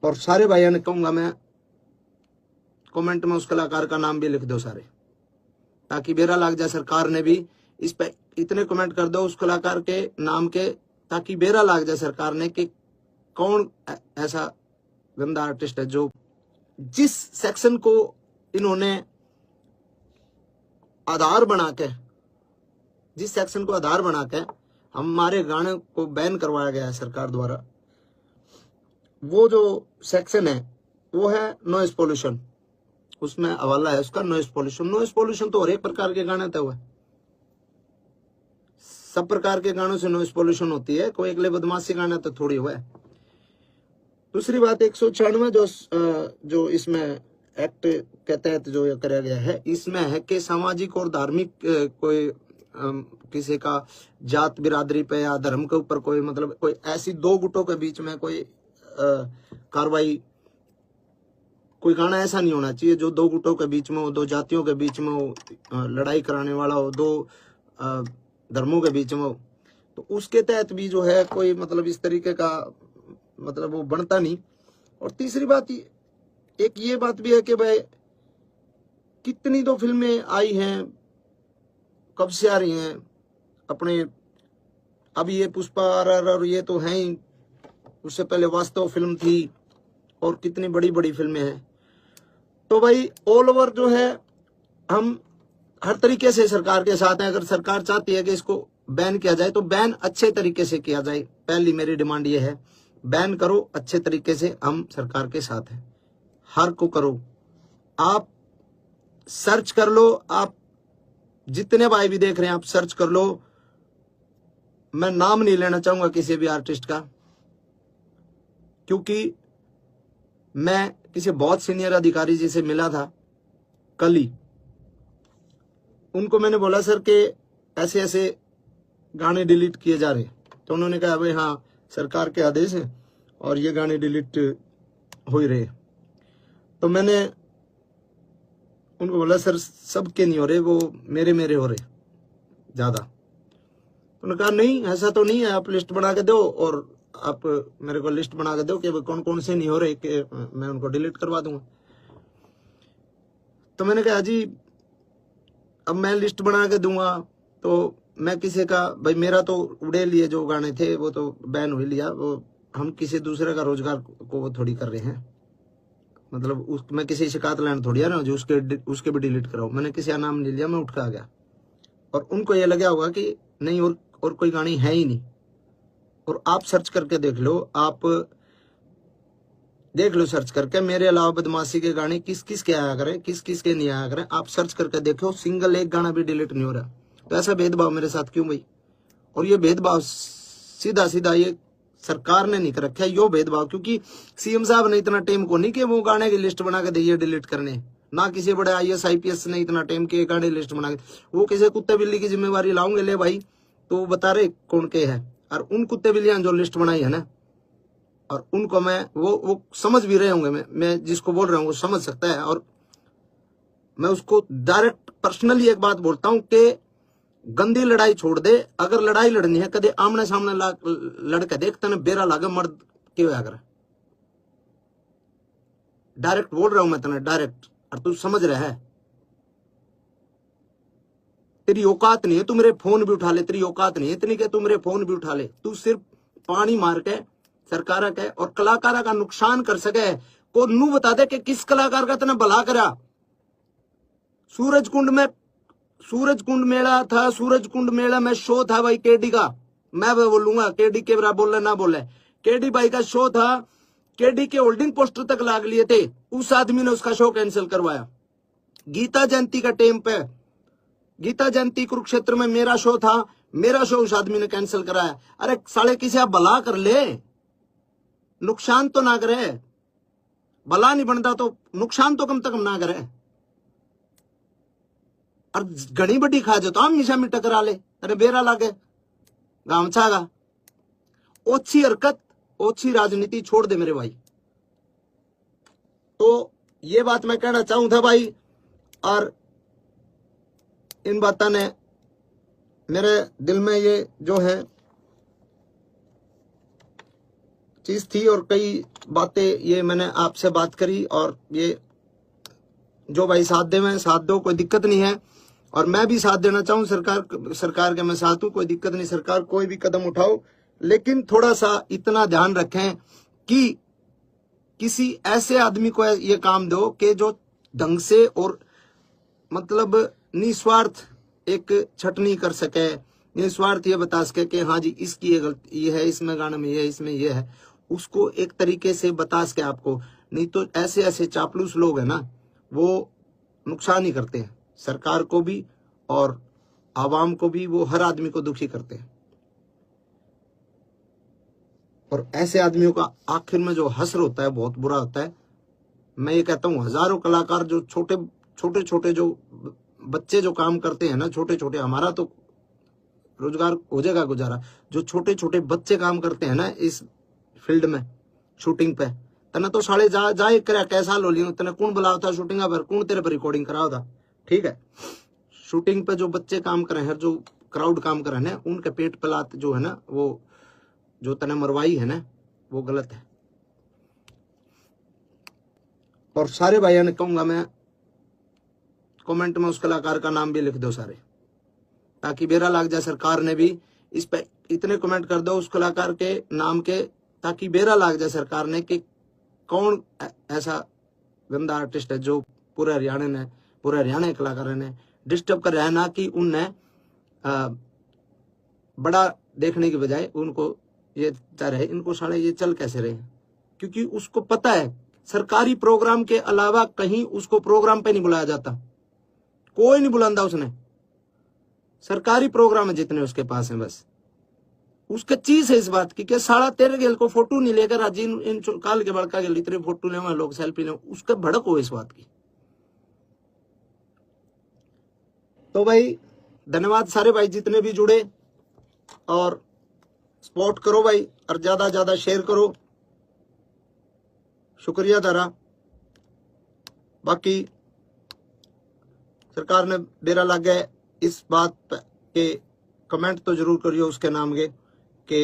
और सारे भाइयों ने कहूंगा मैं, कमेंट में उस कलाकार का नाम भी लिख दो सारे, ताकि बेरा लग जाए सरकार ने भी इस पे इतने कमेंट कर दो उस कलाकार के नाम के, ताकि बेरा लग जाए सरकार ने कि कौन ऐसा गंदा आर्टिस्ट है जो जिस सेक्शन को इन्होंने आधार बना के, जिस सेक्शन को आधार बना के हमारे गाने को बैन करवाया गया है सरकार द्वारा, वो जो सेक्शन है वो है नॉइज पोल्यूशन। उसमें हवाला है उसका नॉइज पोल्यूशन। नॉइज पोल्यूशन तो हर एक प्रकार के गाने तो हुआ, सब प्रकार के गानों से नॉइज पोल्यूशन होती है, कोई अगले बदमाशी गाना तो थोड़ी हुआ है। दूसरी बात 196 जो इसमें एक्ट के तहत जो ये कराया गया है, इसमें है कि सामाजिक और धार्मिक कोई किसी का जात बिरादरी पे या धर्म के ऊपर कोई मतलब कोई ऐसी दो गुटों के बीच में कोई कार्रवाई, कोई गाना ऐसा नहीं होना चाहिए जो दो गुटों के बीच में हो, दो जातियों के बीच में हो, लड़ाई कराने वाला हो, दो धर्मों के बीच में हो। तो उसके तहत भी जो है कोई मतलब इस तरीके का मतलब वो बनता नहीं। और तीसरी बात एक ये बात भी है कि भाई कितनी तो फिल्में आई हैं, कब से आ रही हैं अपने, अभी ये पुष्पा और ये तो हैं ही, उससे पहले वास्तव फिल्म थी और कितनी बड़ी बड़ी फिल्में हैं। तो भाई ऑल ओवर जो है हम हर तरीके से सरकार के साथ हैं। अगर सरकार चाहती है कि इसको बैन किया जाए तो बैन अच्छे तरीके से किया जाए, पहली मेरी डिमांड ये है, बैन करो अच्छे तरीके से, हम सरकार के साथ हैं। हर को करो, आप सर्च कर लो, आप जितने भाई भी देख रहे हैं आप सर्च कर लो, मैं नाम नहीं लेना चाहूंगा किसी भी आर्टिस्ट का, क्योंकि मैं किसी बहुत सीनियर अधिकारी जी से मिला था कल ही, उनको मैंने बोला सर के ऐसे ऐसे गाने डिलीट किए जा रहे, तो उन्होंने कहा भाई हाँ सरकार के आदेश हैं और ये गाने डिलीट हो ही रहे। तो मैंने उनको बोला सर सबके नहीं हो रहे, वो मेरे हो रहे ज्यादा। तो उन्होंने कहा नहीं ऐसा तो नहीं है, आप लिस्ट बना के दो और आप मेरे को लिस्ट बना के दो कि कौन कौन से नहीं हो रहे, कि मैं उनको डिलीट करवा दूंगा। तो मैंने कहा जी अब मैं लिस्ट बना के दूंगा तो मैं किसी का, भाई मेरा तो उड़े लिए जो गाने थे वो तो बैन हो लिया, वो हम किसी दूसरे का रोजगार को वो थोड़ी कर रहे हैं, मतलब मैं किसी शिकायत लाइन थोड़ी है ना जो उसके भी डिलीट कराओ। मैंने किसी का नाम नहीं लिया, मैं उठ के आ गया। और उनको ये लगा होगा कि नहीं और कोई गाने है ही नहीं। और आप सर्च करके देख लो, आप देख लो सर्च करके, मेरे अलावा बदमाशी के गाने किस किस के आया करें, किस किस के नहीं आया करें, आप सर्च करके देखो, सिंगल एक गाना भी डिलीट नहीं हो रहा। तो ऐसा भेदभाव मेरे साथ क्यों भाई? और ये भेदभाव सीधा सीधा ये सरकार ने नहीं कर रखा है, यो भेदभाव, क्योंकि सीएम साहब ने इतना टाइम को नहीं कि वो गाने की लिस्ट बना के दिए डिलीट करने, ना किसी बड़े IAS IPS ने इतना टाइम के गाने लिस्ट बना के, वो किसी कुत्ते बिल्ली की जिम्मेवारी लाऊंगे ले भाई, तो वो बता रहे कौन के है। और उन कुत्ते बिल्लियां जो लिस्ट बनाई है ना, और उनको मैं वो समझ भी रहे होंगे, मैं जिसको बोल रहा हूँ वो समझ सकता है। और मैं उसको डायरेक्ट पर्सनली एक बात बोलता हूँ कि गंदी लड़ाई छोड़ दे, अगर लड़ाई लड़नी है कदे आमने सामने लड़के देख, तने बेरा लागे मर्द क्यों अगर, डायरेक्ट बोल रहा हूं मैं तने डायरेक्ट, और तू समझ रहा है तेरी औकात नहीं है, तू मेरे फोन भी उठा ले, तेरी औकात नहीं है इतनी कि तू मेरे फोन भी उठा ले, तू सिर्फ पानी मार के सरकार के और कलाकारा का नुकसान कर सके को नू बता दे कि किस कलाकार का तने भला करा। सूरजकुंड मेला था, सूरजकुंड मेला में शो था भाई केडी का, मैं बोलूंगा केडी के बराबर बोले ना बोले, केडी भाई का शो था, केडी के होल्डिंग पोस्टर तक लाग लिए थे, उस आदमी ने उसका शो कैंसिल करवाया। गीता जयंती का टाइम पे, गीता जयंती कुरुक्षेत्र में मेरा शो था, मेरा शो उस आदमी ने कैंसिल कराया। अरे साले किसी आप भला कर ले, नुकसान तो ना करे, भला नहीं बनता तो नुकसान तो कम से कम ना करे। और घनी बड़ी खा जो तो हम निशा में टकरा ले, अरे बेरा लागे गामछा का। ओछी हरकत ओछी राजनीति छोड़ दे मेरे भाई। तो ये बात मैं कहना चाहूं था भाई, और इन बातों ने मेरे दिल में ये जो है चीज थी और कई बातें ये मैंने आपसे बात करी, और ये जो भाई साथ दे में साथ दो, कोई दिक्कत नहीं है। और मैं भी साथ देना चाहूँ, सरकार के मैं साथ हूँ, कोई दिक्कत नहीं, सरकार कोई भी कदम उठाओ, लेकिन थोड़ा सा इतना ध्यान रखें कि किसी ऐसे आदमी को ये काम दो कि जो ढंग से और मतलब निस्वार्थ एक छटनी कर सके, निस्वार्थ ये बता सके कि हाँ जी इसकी ये गलती ये है, इसमें गाने में ये है, इसमें ये है, उसको एक तरीके से बता सके आपको। नहीं तो ऐसे ऐसे चापलूस लोग हैं ना, वो नुकसान ही करते हैं सरकार को भी और आवाम को भी, वो हर आदमी को दुखी करते हैं। और ऐसे आदमियों का आखिर में जो हश्र होता है बहुत बुरा होता है। मैं ये कहता हूँ हजारों कलाकार जो छोटे छोटे जो बच्चे जो काम करते हैं ना, छोटे छोटे, हमारा तो रोजगार हो जाएगा गुजारा, जो छोटे छोटे बच्चे काम करते हैं ना इस फील्ड में शूटिंग पे, तना तो साले जाए कर कैसा लो लियो, तने कौन बुलाओ था शूटिंग पर, कौन तेरे पर रिकॉर्डिंग कराओ था। ठीक है, शूटिंग पे जो बच्चे काम करे हैं, जो क्राउड काम करे ना, उनके पेट पलात जो है ना, वो जो तने मरवाई है ना, वो गलत है। और सारे भाइयों ने कहूंगा मैं, कमेंट में उस कलाकार का नाम भी लिख दो सारे, ताकि बेरा लाग जाए सरकार ने भी इस पे इतने कमेंट कर दो उस कलाकार के नाम के, ताकि बेरा लाग जाए सरकार ने कि कौन ऐसा गंदा आर्टिस्ट है जो पूरे हरियाणा के कलाकारों ने डिस्टर्ब कर रहा है, ना कि उनने बड़ा देखने की बजाय उनको ये चाह रहे इनको साले ये चल कैसे रहे, क्योंकि उसको पता है सरकारी प्रोग्राम के अलावा कहीं उसको प्रोग्राम पे नहीं बुलाया जाता, कोई नहीं बुलांदा उसने, सरकारी प्रोग्राम है जितने उसके पास है, बस उसका चीज है इस बात की कि साला तेरे गेल को फोटो नहीं लेकर आज इन काल के बड़का गेल इतने फोटो ले लोग सेल्फी ले, उसका भड़क हो इस बात की। तो भाई धन्यवाद सारे भाई जितने भी जुड़े, और सपोर्ट करो भाई, और ज्यादा शेयर करो, शुक्रिया तारा। बाकी सरकार ने डेरा लग गया इस बात के कमेंट तो जरूर करियो उसके नाम के कि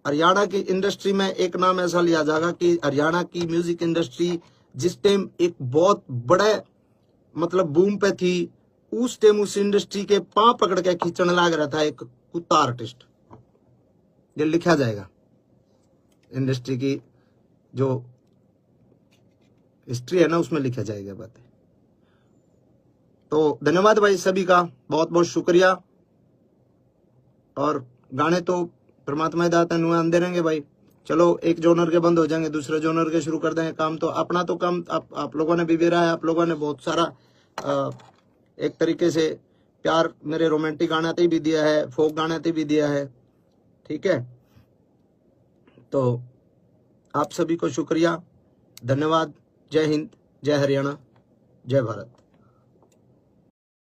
हरियाणा की इंडस्ट्री में एक नाम ऐसा लिया जाएगा कि हरियाणा की म्यूजिक इंडस्ट्री जिस टाइम एक बहुत बड़े मतलब बूम पे थी, उस टाइम उस इंडस्ट्री के पांव पकड़ के खींचने लग रहा था एक कुत्ता आर्टिस्ट। ये लिखा जाएगा, इंडस्ट्री की जो हिस्ट्री है ना उसमें लिखा जाएगा बातें। तो धन्यवाद भाई सभी का, बहुत बहुत शुक्रिया। और गाने तो परमात्मा दाता नुआ आंदे रहेंगे भाई। चलो एक जोनर के बंद हो जाएंगे, दूसरे जोनर के शुरू कर देंगे काम। तो अपना तो काम आप लोगों ने भी बेरा है, आप लोगों ने बहुत सारा एक तरीके से प्यार मेरे रोमांटिक गाने ते भी दिया है, फोक गाने ते भी दिया है। ठीक है, तो आप सभी को शुक्रिया, धन्यवाद। जय हिंद, जय हरियाणा, जय भारत।